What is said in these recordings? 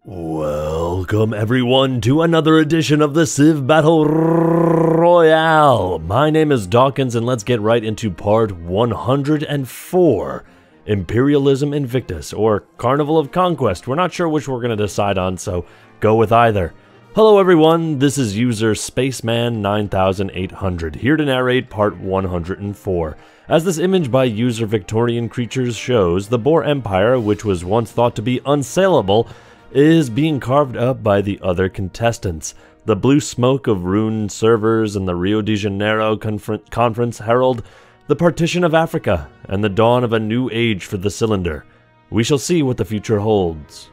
Welcome everyone to another edition of the Civ Battle Royale. My name is Dawkinzz and let's get right into part 104. Imperialism Invictus, or Carnival of Conquest. We're not sure which we're going to decide on, so go with either. Hello everyone, this is user Spaceman9800, here to narrate part 104. As this image by user Victorian Creatures shows, the Boer Empire, which was once thought to be unsaleable, is being carved up by the other contestants. The blue smoke of ruined servers and the Rio de Janeiro conference herald the partition of Africa and the dawn of a new age for the cylinder. We shall see what the future holds.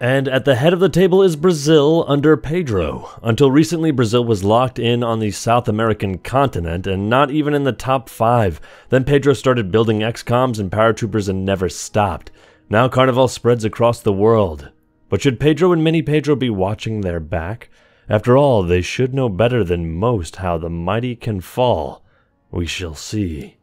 And at the head of the table is Brazil under Pedro. Until recently, Brazil was locked in on the South American continent and not even in the top 5. Then Pedro started building XCOMs and paratroopers and never stopped. Now Carnival spreads across the world. But should Pedro and Mini Pedro be watching their back? After all, they should know better than most how the mighty can fall. We shall see.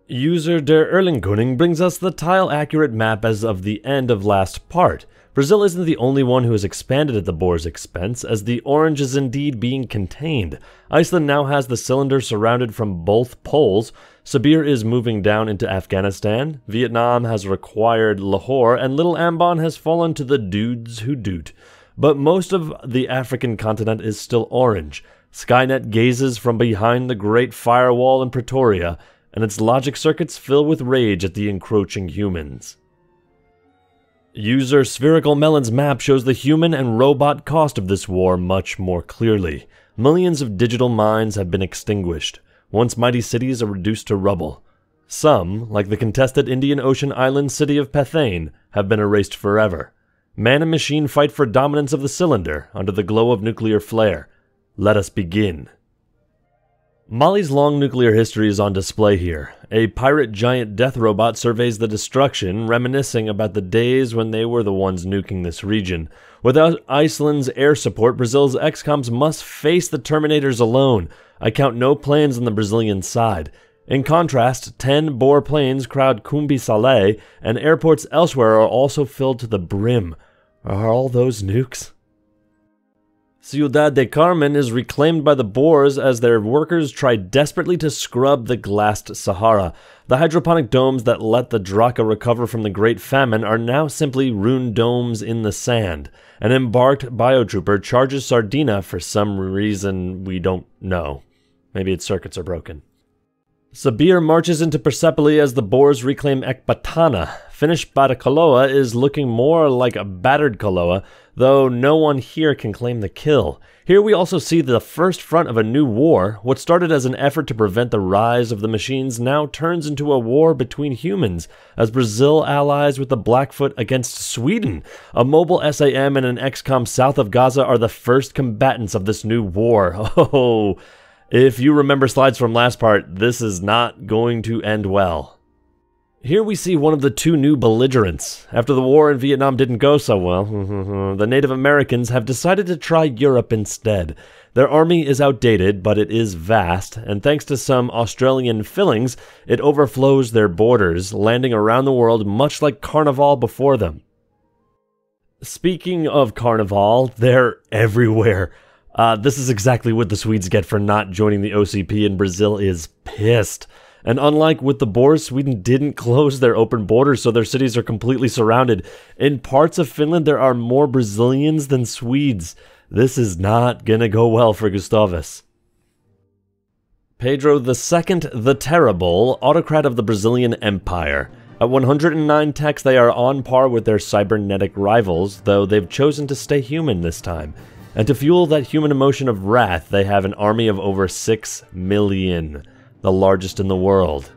User Der Erlingkoning brings us the tile-accurate map as of the end of last part. Brazil isn't the only one who has expanded at the Boer's expense, as the orange is indeed being contained. Iceland now has the cylinder surrounded from both poles. Sibir is moving down into Afghanistan. Vietnam has required Lahore, and Little Ambon has fallen to the dudes who doot. But most of the African continent is still orange. Skynet gazes from behind the Great Firewall in Pretoria, and its logic circuits fill with rage at the encroaching humans. User Spherical Melon's map shows the human and robot cost of this war much more clearly. Millions of digital minds have been extinguished. Once mighty cities are reduced to rubble. Some, like the contested Indian Ocean island city of Pethane, have been erased forever. Man and machine fight for dominance of the cylinder under the glow of nuclear flare. Let us begin. Mali's long nuclear history is on display here. A pirate giant death robot surveys the destruction, reminiscing about the days when they were the ones nuking this region. Without Iceland's air support, Brazil's XCOMs must face the Terminators alone. I count no planes on the Brazilian side. In contrast, 10 Boer planes crowd Cumbi Salé, and airports elsewhere are also filled to the brim. Are all those nukes? Ciudad de Carmen is reclaimed by the Boers as their workers try desperately to scrub the glassed Sahara. The hydroponic domes that let the Draka recover from the Great Famine are now simply ruined domes in the sand. An embarked biotrooper charges Sardina for some reason we don't know. Maybe its circuits are broken. Sibir marches into Persepolis as the Boers reclaim Ekbatana. Finnish Batakaloa is looking more like a battered Kaloa, though no one here can claim the kill. Here we also see the first front of a new war. What started as an effort to prevent the rise of the machines now turns into a war between humans, as Brazil allies with the Blackfoot against Sweden. A mobile SAM and an XCOM south of Gaza are the first combatants of this new war. Oh, if you remember slides from last part, this is not going to end well. Here we see one of the two new belligerents. After the war in Vietnam didn't go so well, the Native Americans have decided to try Europe instead. Their army is outdated, but it is vast, and thanks to some Australian fillings, it overflows their borders, landing around the world much like Carnival before them. Speaking of Carnival, they're everywhere. This is exactly what the Swedes get for not joining the OCP, and Brazil is pissed. And unlike with the Boers, Sweden didn't close their open borders, so their cities are completely surrounded. In parts of Finland, there are more Brazilians than Swedes. This is not gonna go well for Gustavus. Pedro II the Terrible, autocrat of the Brazilian Empire. At 109 techs, they are on par with their cybernetic rivals, though they've chosen to stay human this time. And to fuel that human emotion of wrath, they have an army of over 6 million, the largest in the world.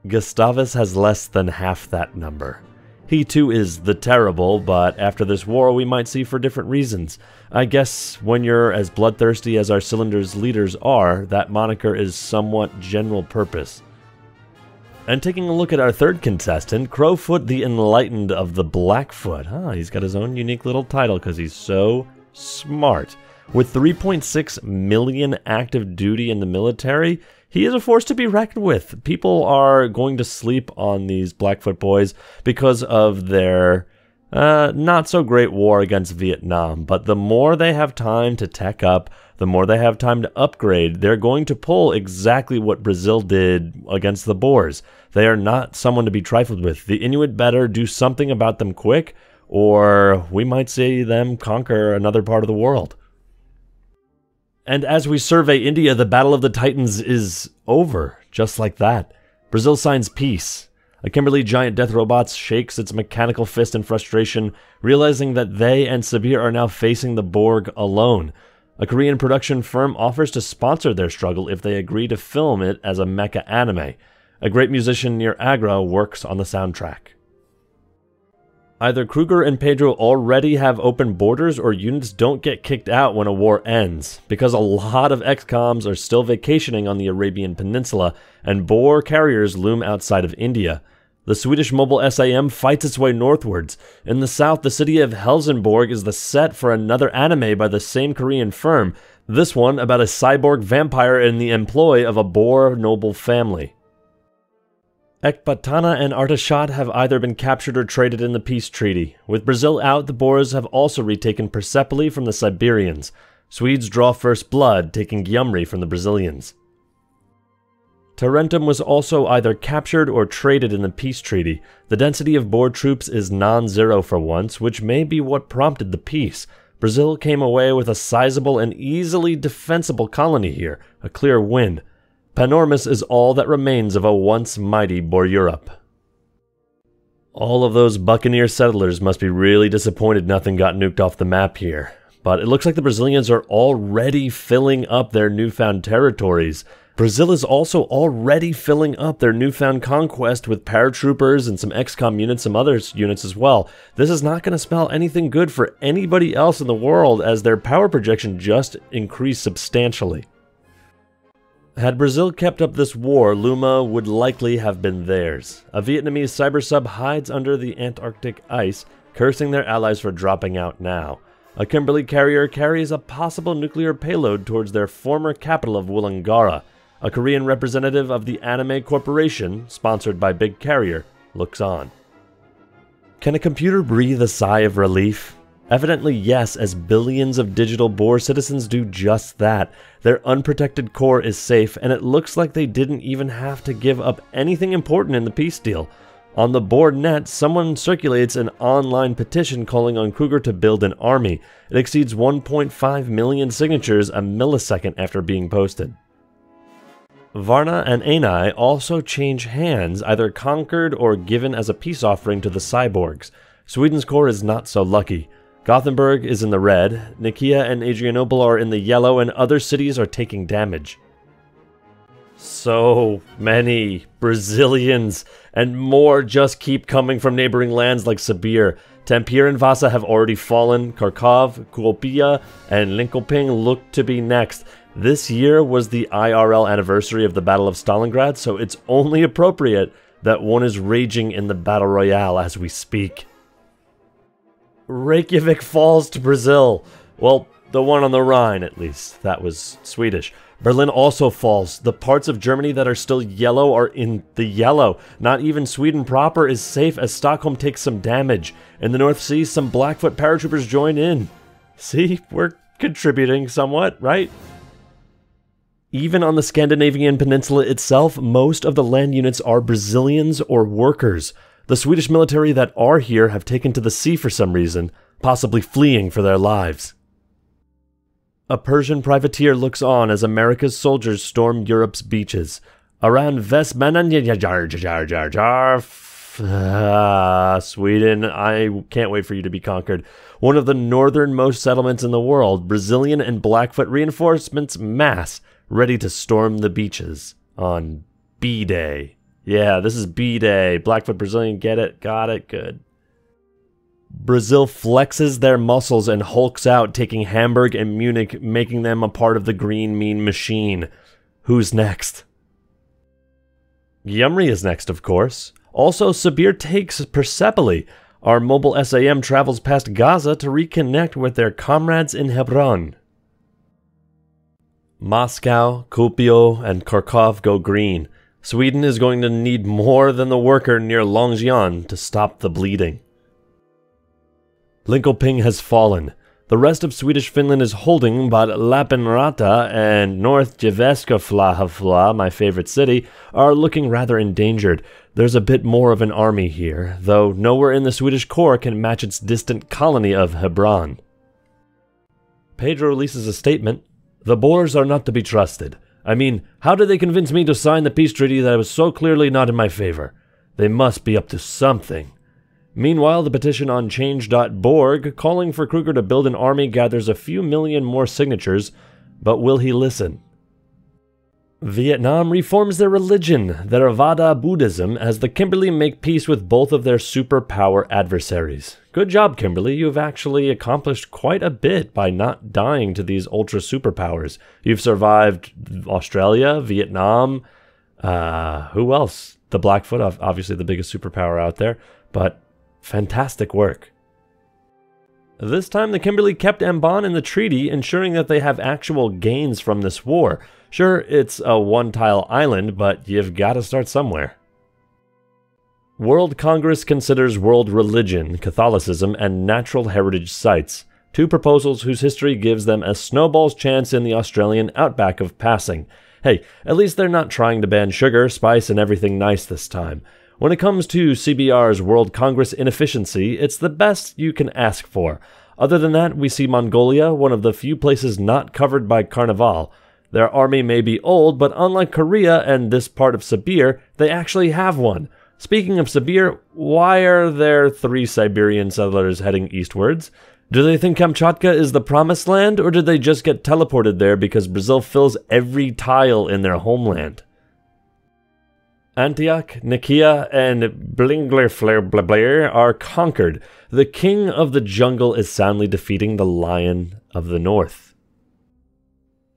Gustavus has less than half that number. He too is the Terrible, but after this war we might see for different reasons. I guess when you're as bloodthirsty as our cylinder's leaders are, that moniker is somewhat general purpose. And taking a look at our third contestant, Crowfoot the Enlightened of the Blackfoot. He's got his own unique little title because he's so smart. With 3.6 million active duty in the military, he is a force to be reckoned with. People are going to sleep on these Blackfoot boys because of their Not so great war against Vietnam, but the more they have time to tech up, the more they have time to upgrade, they're going to pull exactly what Brazil did against the Boers. They are not someone to be trifled with. The Inuit better do something about them quick, or we might see them conquer another part of the world. And as we survey India, the Battle of the Titans is over, just like that. Brazil signs peace. A Kimberly giant death robot shakes its mechanical fist in frustration, realizing that they and Sibir are now facing the Borg alone. A Korean production firm offers to sponsor their struggle if they agree to film it as a mecha anime. A great musician near Agra works on the soundtrack. Either Kruger and Pedro already have open borders, or units don't get kicked out when a war ends, because a lot of XCOMs are still vacationing on the Arabian Peninsula, and Boer carriers loom outside of India. The Swedish mobile SAM fights its way northwards. In the south, the city of Helsingborg is the set for another anime by the same Korean firm, this one about a cyborg vampire in the employ of a Boer noble family. Ekbatana and Artashat have either been captured or traded in the peace treaty. With Brazil out, the Boers have also retaken Persepolis from the Siberians. Swedes draw first blood, taking Gyumri from the Brazilians. Tarentum was also either captured or traded in the peace treaty. The density of Boer troops is non-zero for once, which may be what prompted the peace. Brazil came away with a sizable and easily defensible colony here, a clear win. Panormus is all that remains of a once mighty Boer Europe. All of those buccaneer settlers must be really disappointed nothing got nuked off the map here. But it looks like the Brazilians are already filling up their newfound territories. Brazil is also already filling up their newfound conquest with paratroopers and some XCOM units, some other units as well. This is not going to spell anything good for anybody else in the world, as their power projection just increased substantially. Had Brazil kept up this war, Luma would likely have been theirs. A Vietnamese cyber sub hides under the Antarctic ice, cursing their allies for dropping out now. A Kimberly carrier carries a possible nuclear payload towards their former capital of Wollongara. A Korean representative of the Anime Corporation, sponsored by Big Carrier, looks on. Can a computer breathe a sigh of relief? Evidently yes, as billions of digital Boer citizens do just that. Their unprotected core is safe, and it looks like they didn't even have to give up anything important in the peace deal. On the Boer net, someone circulates an online petition calling on Kruger to build an army. It exceeds 1.5 million signatures a millisecond after being posted. Varna and Ainai also change hands, either conquered or given as a peace offering to the cyborgs. Sweden's core is not so lucky. Gothenburg is in the red, Nikia and Adrianople are in the yellow, and other cities are taking damage. So many Brazilians, and more just keep coming from neighboring lands like Sibir. Tampere and Vasa have already fallen. Kharkov, Kuopia, and Linköping look to be next. This year was the IRL anniversary of the Battle of Stalingrad, so it's only appropriate that one is raging in the Battle Royale as we speak. Reykjavik falls to Brazil. Well, the one on the Rhine, at least. That was Swedish. Berlin also falls. The parts of Germany that are still yellow are in the yellow. Not even Sweden proper is safe, as Stockholm takes some damage. In the North Sea, some Blackfoot paratroopers join in. See, we're contributing somewhat, right? Even on the Scandinavian peninsula itself, most of the land units are Brazilians or workers. The Swedish military that are here have taken to the sea for some reason, possibly fleeing for their lives. A Persian privateer looks on as America's soldiers storm Europe's beaches. Around Sweden, I can't wait for you to be conquered. One of the northernmost settlements in the world, Brazilian and Blackfoot reinforcements mass, ready to storm the beaches on B-Day. Yeah, this is B-Day. Blackfoot Brazilian, get it? Got it? Good. Brazil flexes their muscles and hulks out, taking Hamburg and Munich, making them a part of the green mean machine. Who's next? Gyumri is next, of course. Also, Sibir takes Persepolis. Our mobile SAM travels past Gaza to reconnect with their comrades in Hebron. Moscow, Kuopio, and Kharkov go green. Sweden is going to need more than the worker near Longjian to stop the bleeding. Linköping has fallen. The rest of Swedish Finland is holding, but Lappeenranta and North Jyväskylä, my favorite city, are looking rather endangered. There's a bit more of an army here, though nowhere in the Swedish core can match its distant colony of Hebron. Pedro releases a statement. The Boers are not to be trusted. I mean, how did they convince me to sign the peace treaty that was so clearly not in my favor? They must be up to something. Meanwhile, the petition on change.org calling for Kruger to build an army gathers a few million more signatures, but will he listen? Vietnam reforms their religion, Theravada Buddhism, as the Kimberley make peace with both of their superpower adversaries. Good job, Kimberley. You've actually accomplished quite a bit by not dying to these ultra superpowers. You've survived Australia, Vietnam, who else? The Blackfoot, obviously the biggest superpower out there, but fantastic work. This time the Kimberley kept Ambon in the treaty, ensuring that they have actual gains from this war. Sure, it's a one-tile island, but you've got to start somewhere. World Congress considers world religion, Catholicism, and natural heritage sites, two proposals whose history gives them a snowball's chance in the Australian outback of passing. Hey, at least they're not trying to ban sugar, spice, and everything nice this time. When it comes to CBR's World Congress inefficiency, it's the best you can ask for. Other than that, we see Mongolia, one of the few places not covered by Carnival. Their army may be old, but unlike Korea and this part of Sibir, they actually have one. Speaking of Sibir, why are there 3 Siberian settlers heading eastwards? Do they think Kamchatka is the promised land, or did they just get teleported there because Brazil fills every tile in their homeland? Antioch, Nicaea, and Blinglerflair are conquered. The king of the jungle is soundly defeating the lion of the north.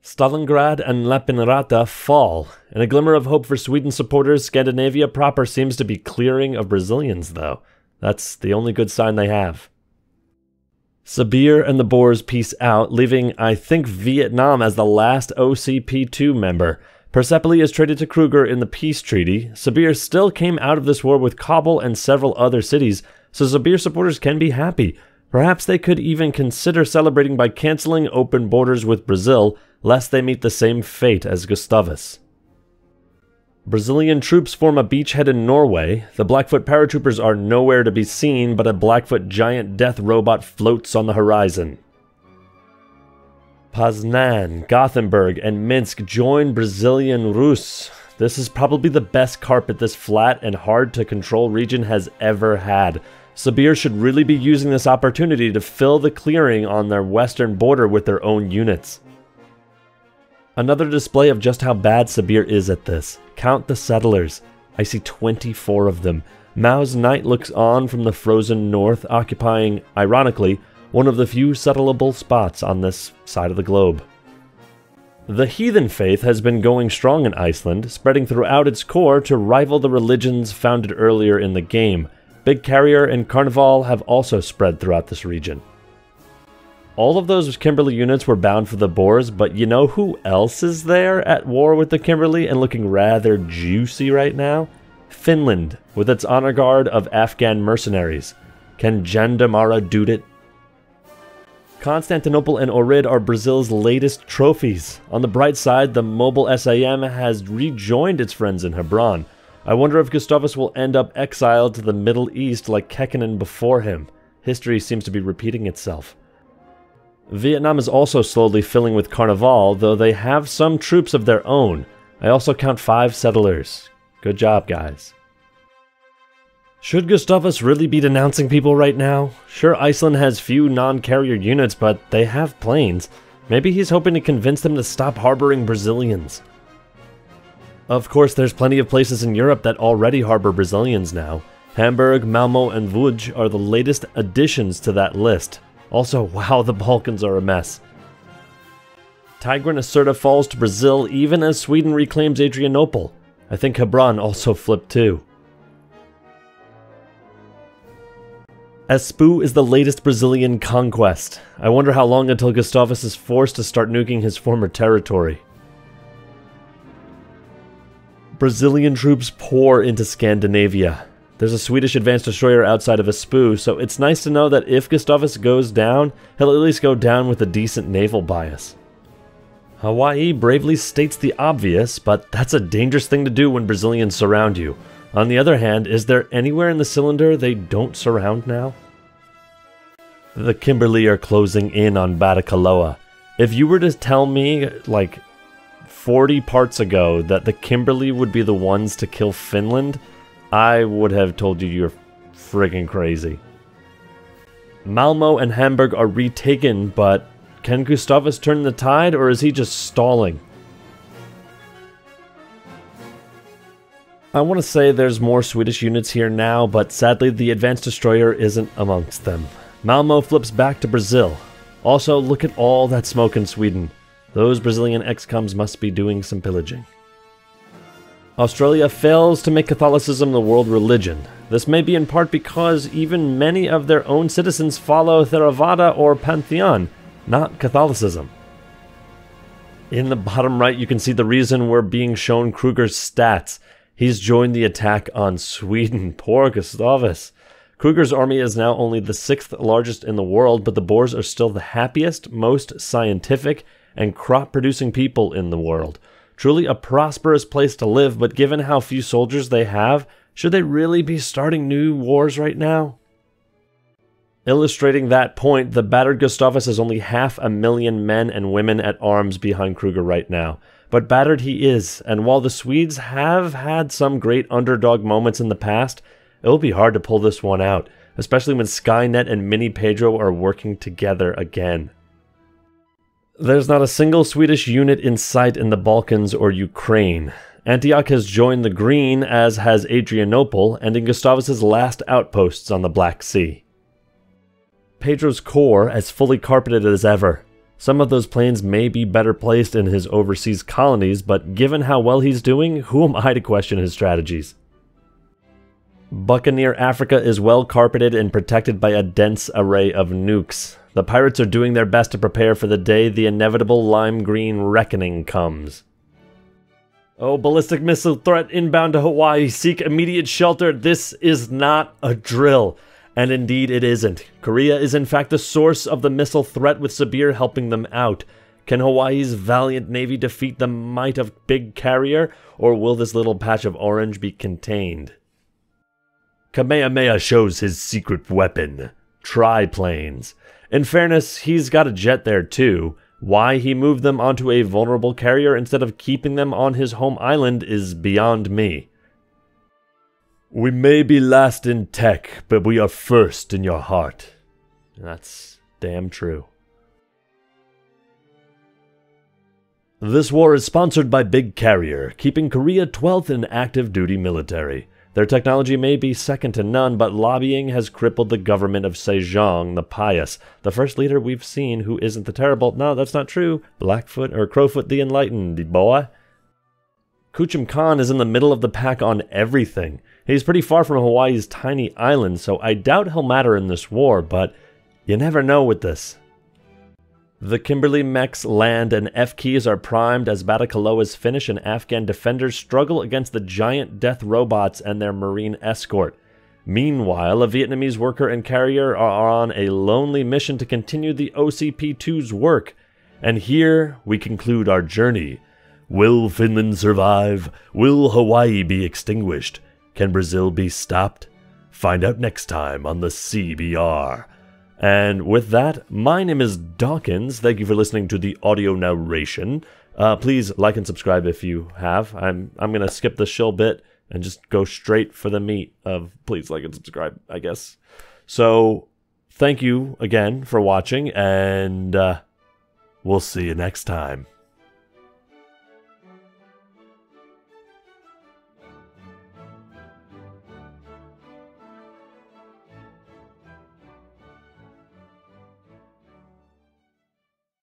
Stalingrad and Lappeenranta fall. In a glimmer of hope for Sweden supporters, Scandinavia proper seems to be clearing of Brazilians, though. That's the only good sign they have. Sibir and the Boers peace out, leaving, I think, Vietnam as the last OCP2 member. Persepolis is traded to Kruger in the peace treaty. Sibir still came out of this war with Kabul and several other cities, so Sibir supporters can be happy. Perhaps they could even consider celebrating by canceling open borders with Brazil, lest they meet the same fate as Gustavus. Brazilian troops form a beachhead in Norway. The Blackfoot paratroopers are nowhere to be seen, but a Blackfoot giant death robot floats on the horizon. Poznan, Gothenburg, and Minsk join Brazilian Rus. This is probably the best carpet this flat and hard-to-control region has ever had. Sibir should really be using this opportunity to fill the clearing on their western border with their own units. Another display of just how bad Sibir is at this. Count the settlers. I see 24 of them. Mao's Knight looks on from the frozen north, occupying, ironically, one of the few settlable spots on this side of the globe. The heathen faith has been going strong in Iceland, spreading throughout its core to rival the religions founded earlier in the game. Big Carrier and Carnival have also spread throughout this region. All of those Kimberley units were bound for the Boers, but you know who else is there at war with the Kimberley and looking rather juicy right now? Finland, with its honor guard of Afghan mercenaries. Can Jandamarra do it? Constantinople and Ohrid are Brazil's latest trophies. On the bright side, the mobile SAM has rejoined its friends in Hebron. I wonder if Gustavus will end up exiled to the Middle East like Kekkonen before him. History seems to be repeating itself. Vietnam is also slowly filling with Carnival, though they have some troops of their own. I also count 5 settlers. Good job, guys. Should Gustavus really be denouncing people right now? Sure, Iceland has few non-carrier units, but they have planes. Maybe he's hoping to convince them to stop harboring Brazilians. Of course, there's plenty of places in Europe that already harbor Brazilians now. Hamburg, Malmö, and Łódź are the latest additions to that list. Also, wow, the Balkans are a mess. Tigran Acerta falls to Brazil even as Sweden reclaims Adrianople. I think Hebron also flipped too. Espoo is the latest Brazilian conquest. I wonder how long until Gustavus is forced to start nuking his former territory. Brazilian troops pour into Scandinavia. There's a Swedish advanced destroyer outside of Espoo, so it's nice to know that if Gustavus goes down, he'll at least go down with a decent naval bias. Hawaii bravely states the obvious, but that's a dangerous thing to do when Brazilians surround you. On the other hand, is there anywhere in the cylinder they don't surround now? The Kimberley are closing in on Batticaloa. If you were to tell me, like, 40 parts ago that the Kimberley would be the ones to kill Finland, I would have told you you're friggin' crazy. Malmo and Hamburg are retaken, but can Gustavus turn the tide, or is he just stalling? I want to say there's more Swedish units here now, but sadly the advanced destroyer isn't amongst them. Malmo flips back to Brazil. Also, look at all that smoke in Sweden. Those Brazilian ex-coms must be doing some pillaging. Australia fails to make Catholicism the world religion. This may be in part because even many of their own citizens follow Theravada or Pantheon, not Catholicism. In the bottom right, you can see the reason we're being shown Kruger's stats. He's joined the attack on Sweden. Poor Gustavus. Kruger's army is now only the 6th largest in the world, but the Boers are still the happiest, most scientific, and crop-producing people in the world. Truly a prosperous place to live, but given how few soldiers they have, should they really be starting new wars right now? Illustrating that point, the battered Gustavus has only 500,000 men and women at arms behind Kruger right now. But battered he is, and while the Swedes have had some great underdog moments in the past, it will be hard to pull this one out, especially when Skynet and Mini Pedro are working together again. There's not a single Swedish unit in sight in the Balkans or Ukraine. Antioch has joined the Green, as has Adrianople, ending Gustavus's last outposts on the Black Sea. Pedro's corps as fully carpeted as ever. Some of those planes may be better placed in his overseas colonies, but given how well he's doing, who am I to question his strategies? Buccaneer Africa is well carpeted and protected by a dense array of nukes. The pirates are doing their best to prepare for the day the inevitable lime green reckoning comes. Oh, ballistic missile threat inbound to Hawaii. Seek immediate shelter. This is not a drill. And indeed it isn't. Korea is in fact the source of the missile threat, with Sibir helping them out. Can Hawaii's valiant navy defeat the might of Big Carrier, or will this little patch of orange be contained? Kamehameha shows his secret weapon. Triplanes. In fairness, he's got a jet there too. Why he moved them onto a vulnerable carrier instead of keeping them on his home island is beyond me. We may be last in tech, but we are first in your heart. That's damn true. This war is sponsored by Big Carrier, keeping Korea 12th in active duty military. Their technology may be second to none, but lobbying has crippled the government of Sejong the Pious, the first leader we've seen who isn't the terrible. No, that's not true. Blackfoot or Crowfoot the Enlightened, boy. Kuchum Khan is in the middle of the pack on everything. He's pretty far from Hawaii's tiny island, so I doubt he'll matter in this war, but you never know with this. The Kimberley mechs land and F-keys are primed as Batticaloa's Finnish and Afghan defenders struggle against the giant death robots and their marine escort. Meanwhile, a Vietnamese worker and carrier are on a lonely mission to continue the OCP-2's work. And here we conclude our journey. Will Finland survive? Will Hawaii be extinguished? Can Brazil be stopped? Find out next time on the CBR. And with that, my name is Dawkinzz. Thank you for listening to the audio narration. Please like and subscribe if you have. I'm gonna skip the shill bit and just go straight for the meat of please like and subscribe, I guess. So, thank you again for watching, and we'll see you next time.